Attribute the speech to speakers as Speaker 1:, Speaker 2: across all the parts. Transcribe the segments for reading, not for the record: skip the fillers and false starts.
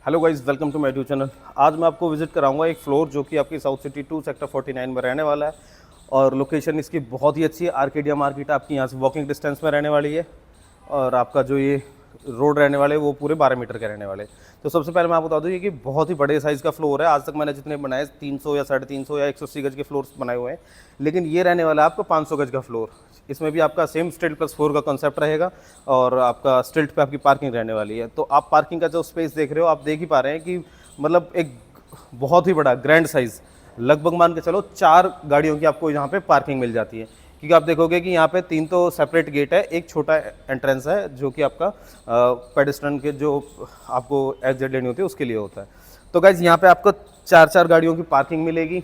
Speaker 1: Hello guys, welcome to my YouTube channel. आज मैं आपको विजिट कराऊंगा एक फ्लोर जो कि आपकी साउथ सिटी 2 सेक्टर 49 में रहने वाला है। और लोकेशन इसकी बहुत ही अच्छी है। आर्केडिया मार्केट आपकी यहाँ से वॉकिंग डिस्टेंस में रहने वाली है। और आपका जो ये रोड रहने वाले वो पूरे 12 मीटर के रहने वाले। तो सबसे पहले मैं आपको बता दूँ ये कि बहुत ही बड़े साइज़ का फ्लोर है। आज तक मैंने जितने बनाए 300 या 350 या 180 गज के फ्लोर्स बनाए हुए हैं, लेकिन ये रहने वाला है आपको 500 गज का फ्लोर। इसमें भी आपका सेम स्टिल्ट प्लस 4 का कॉन्सेप्ट रहेगा और आपका स्टिल्ट पे आपकी पार्किंग रहने वाली है। तो आप पार्किंग का जो स्पेस देख रहे हो, आप देख ही पा रहे हैं कि मतलब एक बहुत ही बड़ा ग्रैंड साइज़, लगभग मान के चलो 4 गाड़ियों की आपको यहाँ पे पार्किंग मिल जाती है। क्योंकि आप देखोगे कि यहाँ पे 3 तो सेपरेट गेट है, एक छोटा एंट्रेंस है जो कि आपका पेडेस्ट्रियन के जो आपको एग्जिट लेनी होती है उसके लिए होता है। तो गाइज यहाँ पे आपको 4 गाड़ियों की पार्किंग मिलेगी।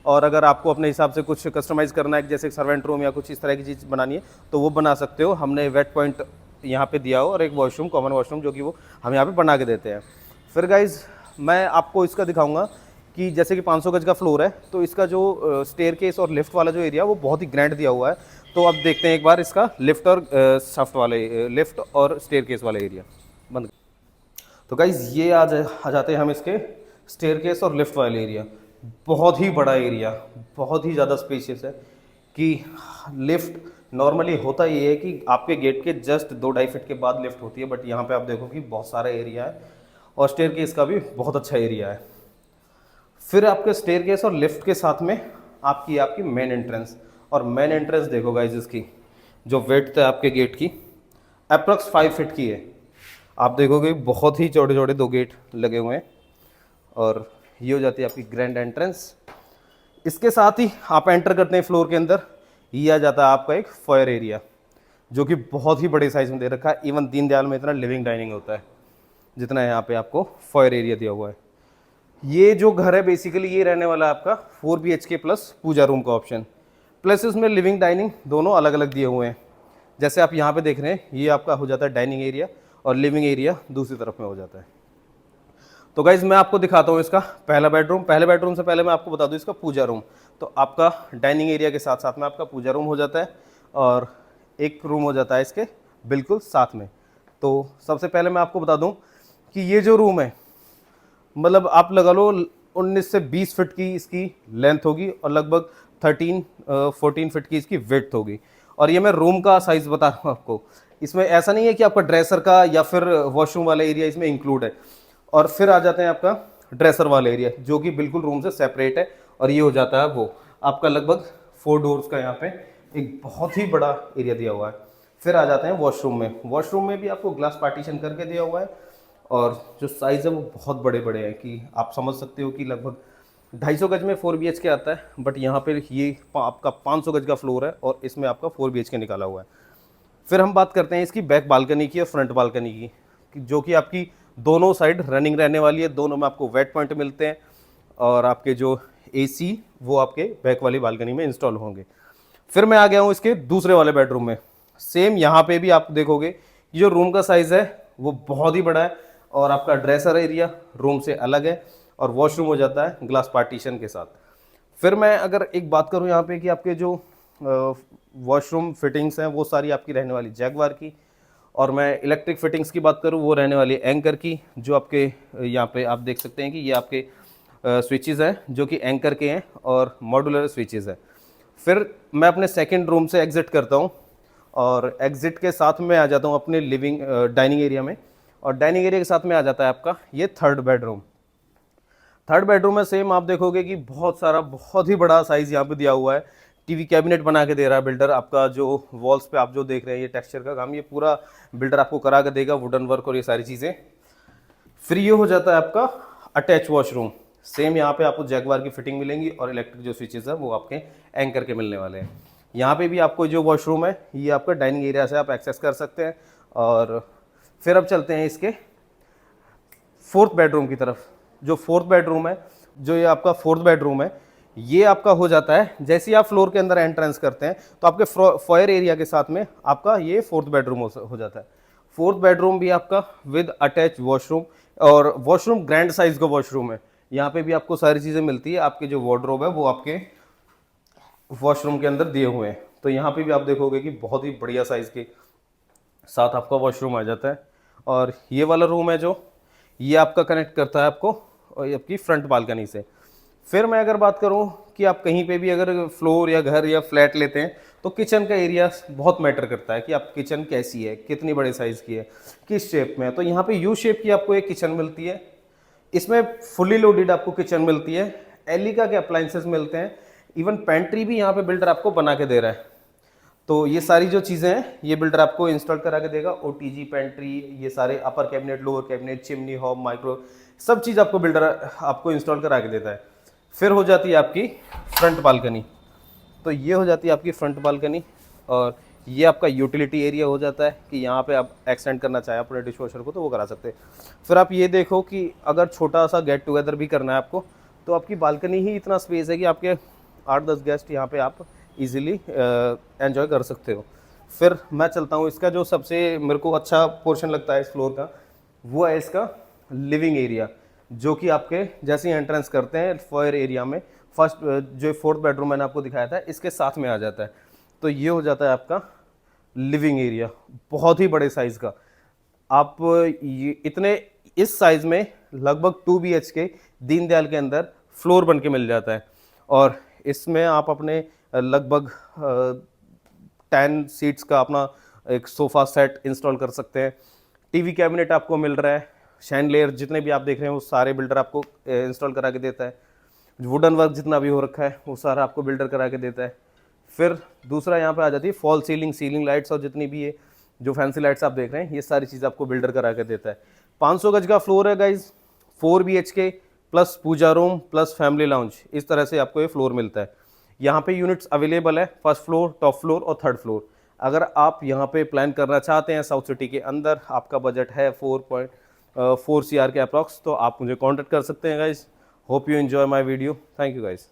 Speaker 1: और अगर आपको अपने हिसाब से कुछ कस्टमाइज़ करना है, जैसे सर्वेंट रूम या कुछ इस तरह की चीज़ बनानी है, तो वो बना सकते हो। हमने वेट पॉइंट यहाँ पे दिया हो और एक वॉशरूम, कॉमन वॉशरूम, जो कि वो हम यहाँ पे बना के देते हैं। फिर गाइज मैं आपको इसका दिखाऊंगा कि जैसे कि 500 गज का फ्लोर है, तो इसका जो स्टेयरकेस और लिफ्ट वाला जो एरिया वो बहुत ही ग्रैंड दिया हुआ है। तो अब देखते हैं एक बार इसका लिफ्ट और शाफ्ट वाले लिफ्ट और स्टेयरकेस वाला एरिया बंद। तो गाइज ये आ जाते हैं हम इसके स्टेयरकेस और लिफ्ट वाले एरिया। बहुत ही बड़ा एरिया, बहुत ही ज़्यादा स्पेशियस है। कि लिफ्ट नॉर्मली होता ये है कि आपके गेट के जस्ट 2-2.5 फीट के बाद लिफ्ट होती है, बट यहाँ पे आप देखो कि बहुत सारा एरिया है और स्टेयरकेस का भी बहुत अच्छा एरिया है। फिर आपके स्टेयरकेस और लिफ्ट के साथ में आपकी मेन एंट्रेंस। और मेन एंट्रेंस देखो गाइज, इसकी जो वेट है आपके गेट की अप्रॉक्स 5 फीट की है। आप देखोगे बहुत ही छोटे छोटे 2 गेट लगे हुए हैं। और ये हो जाती है आपकी ग्रैंड एंट्रेंस। इसके साथ ही आप एंटर करते हैं फ्लोर के अंदर, ये आ जाता है आपका एक फॉयर एरिया जो कि बहुत ही बड़े साइज में दे रखा है। इवन दीनदयाल में इतना लिविंग डाइनिंग होता है जितना यहाँ पे आपको फॉयर एरिया दिया हुआ है। ये जो घर है बेसिकली ये रहने वाला है आपका 4 BHK प्लस पूजा रूम का ऑप्शन, प्लस इसमें लिविंग डाइनिंग दोनों अलग अलग दिए हुए हैं। जैसे आप यहाँ पे देख रहे हैं, ये आपका हो जाता है डाइनिंग एरिया और लिविंग एरिया दूसरी तरफ में हो जाता है। तो गाइज मैं आपको दिखाता हूँ इसका पहला बेडरूम। पहले बेडरूम से पहले मैं आपको बता दूँ इसका पूजा रूम। तो आपका डाइनिंग एरिया के साथ साथ में आपका पूजा रूम हो जाता है और एक रूम हो जाता है इसके बिल्कुल साथ में। तो सबसे पहले मैं आपको बता दूँ कि ये जो रूम है, मतलब आप लगा लो 19 से 20 फीट की इसकी लेंथ होगी और लगभग 13-14 फीट की इसकी विड्थ होगी। और ये मैं रूम का साइज बता रहा हूँ आपको। इसमें ऐसा नहीं है कि आपका ड्रेसर का या फिर वॉशरूम वाला एरिया इसमें इंक्लूड है। और फिर आ जाते हैं आपका ड्रेसर वाला एरिया जो कि बिल्कुल रूम से सेपरेट है। और ये हो जाता है वो आपका लगभग 4 डोर्स का यहाँ पे एक बहुत ही बड़ा एरिया दिया हुआ है। फिर आ जाते हैं वॉशरूम में। वॉशरूम में भी आपको ग्लास पार्टीशन करके दिया हुआ है और जो साइज़ है वो बहुत बड़े बड़े हैं कि आप समझ सकते हो कि लगभग 250 गज में 4 BHK आता है। बट यहाँ पे ये आपका 500 गज का फ्लोर है और इसमें आपका 4 BHK निकाला हुआ है। फिर हम बात करते हैं इसकी बैक बालकनी की और फ्रंट बालकनी की, जो कि आपकी दोनों साइड रनिंग रहने वाली है। दोनों में आपको वेट पॉइंट मिलते हैं और आपके जो AC वो आपके बैक वाली बालकनी में इंस्टॉल होंगे। फिर मैं आ गया हूँ इसके दूसरे वाले बेडरूम में। सेम यहाँ पे भी आप देखोगे कि जो रूम का साइज़ है वो बहुत ही बड़ा है और आपका ड्रेसर एरिया रूम से अलग है और वॉशरूम हो जाता है ग्लास पार्टीशन के साथ। फिर मैं अगर एक बात करूँ यहाँ पे कि आपके जो वॉशरूम फिटिंग्स हैं वो सारी आपकी रहने वाली जैगवार की। और मैं इलेक्ट्रिक फिटिंग्स की बात करूँ वो रहने वाली एंकर की, जो आपके यहाँ पे आप देख सकते हैं कि ये आपके स्विचेस हैं जो कि एंकर के हैं और मॉड्यूलर स्विचेस है। फिर मैं अपने सेकंड रूम से एग्जिट करता हूँ और एग्जिट के साथ में आ जाता हूँ अपने लिविंग डाइनिंग एरिया में। और डाइनिंग एरिया के साथ में आ जाता है आपका ये थर्ड बेडरूम। थर्ड बेडरूम में सेम आप देखोगे कि बहुत सारा बहुत ही बड़ा साइज़ यहाँ पे दिया हुआ है। टीवी कैबिनेट बना के दे रहा है बिल्डर। आपका जो वॉल्स पे आप जो देख रहे हैं ये टेक्सचर का काम ये पूरा बिल्डर आपको करा के देगा, वुडन वर्क और ये सारी चीज़ें। फिर ये हो जाता है आपका अटैच वॉशरूम। सेम यहाँ पे आपको जैगवार की फिटिंग मिलेंगी और इलेक्ट्रिक जो स्विचेस है वो आपके एंकर के मिलने वाले हैं। यहाँ पे भी आपको जो वॉशरूम है ये आपका डाइनिंग एरिया से आप एक्सेस कर सकते हैं। और फिर अब चलते हैं इसके फोर्थ बेडरूम की तरफ। जो फोर्थ बेडरूम है, जो ये आपका फोर्थ बेडरूम है, ये आपका हो जाता है जैसे ही आप फ्लोर के अंदर एंट्रेंस करते हैं तो आपके फॉयर एरिया के साथ में आपका ये फोर्थ बेडरूम हो जाता है। फोर्थ बेडरूम भी आपका विद अटैच वॉशरूम और वॉशरूम ग्रैंड साइज का वॉशरूम है। यहाँ पे भी आपको सारी चीज़ें मिलती है। आपके जो वार्डरोब है वो आपके वॉशरूम के अंदर दिए हुए हैं। तो यहाँ पे भी आप देखोगे कि बहुत ही बढ़िया साइज़ के साथ आपका वॉशरूम आ जाता है। और ये वाला रूम है जो ये आपका कनेक्ट करता है आपको और ये आपकी फ्रंट बालकनी से। फिर मैं अगर बात करूं कि आप कहीं पे भी अगर फ्लोर या घर या फ्लैट लेते हैं तो किचन का एरिया बहुत मैटर करता है कि आप किचन कैसी है, कितनी बड़े साइज़ की है, किस शेप में है। तो यहाँ पे यू शेप की आपको एक किचन मिलती है, इसमें फुली लोडेड आपको किचन मिलती है, एलिका के अप्लाइंसेस मिलते हैं, इवन पेंट्री भी यहाँ पे बिल्डर आपको बना के दे रहा है। तो ये सारी जो चीज़ें हैं ये बिल्डर आपको इंस्टॉल करा के देगा। ओटीजी, पेंट्री, ये सारे upper cabinet, lower cabinet, chimney, hob, micro, सब चीज़ आपको बिल्डर आपको इंस्टॉल करा के देता है। फिर हो जाती है आपकी फ्रंट बालकनी। तो ये हो जाती है आपकी फ्रंट बालकनी और ये आपका यूटिलिटी एरिया हो जाता है कि यहाँ पे आप एक्सटेंड करना चाहें अपने डिश वॉशर को तो वो करा सकते हैं। फिर आप ये देखो कि अगर छोटा सा गेट टुगेदर भी करना है आपको तो आपकी बालकनी ही इतना स्पेस है कि आपके 8-10 गेस्ट यहाँ पे आप इजीली एंजॉय कर सकते हो। फिर मैं चलता हूँ, इसका जो सबसे मेरे को अच्छा पोर्शन लगता है इस फ्लोर का वो है इसका लिविंग एरिया, जो कि आपके जैसे ही एंट्रेंस करते हैं फॉयर एरिया में फर्स्ट जो 4th बेडरूम मैंने आपको दिखाया था इसके साथ में आ जाता है। तो ये हो जाता है आपका लिविंग एरिया, बहुत ही बड़े साइज़ का। आप ये इतने इस साइज़ में लगभग 2 BHK दीनदयाल के अंदर फ्लोर बन के मिल जाता है और इसमें आप अपने लगभग 10 सीट्स का अपना एक सोफ़ा सेट इंस्टॉल कर सकते हैं। टीवी कैबिनेट आपको मिल रहा है, शैंडलियर जितने भी आप देख रहे हैं वो सारे बिल्डर आपको इंस्टॉल करा के देता है। वुडन वर्क जितना भी हो रखा है वो सारा आपको बिल्डर करा के देता है। फिर दूसरा यहाँ पे आ जाती है फॉल सीलिंग, सीलिंग लाइट्स और जितनी भी ये जो फैंसी लाइट्स आप देख रहे हैं ये सारी चीज़ आपको बिल्डर करा के देता है। 500 गज का फ्लोर है गाइज, 4 BHK प्लस पूजा रूम प्लस फैमिली लाउंज, इस तरह से आपको ये फ्लोर मिलता है। यहाँ पे यूनिट्स अवेलेबल है फर्स्ट फ्लोर, टॉप फ्लोर और थर्ड फ्लोर। अगर आप यहाँ पे प्लान करना चाहते हैं साउथ सिटी के अंदर, आपका बजट है 4.4 CR के अप्रॉक्स, तो आप मुझे कॉन्टैक्ट कर सकते हैं guys. Hope you enjoy my video, thank you guys.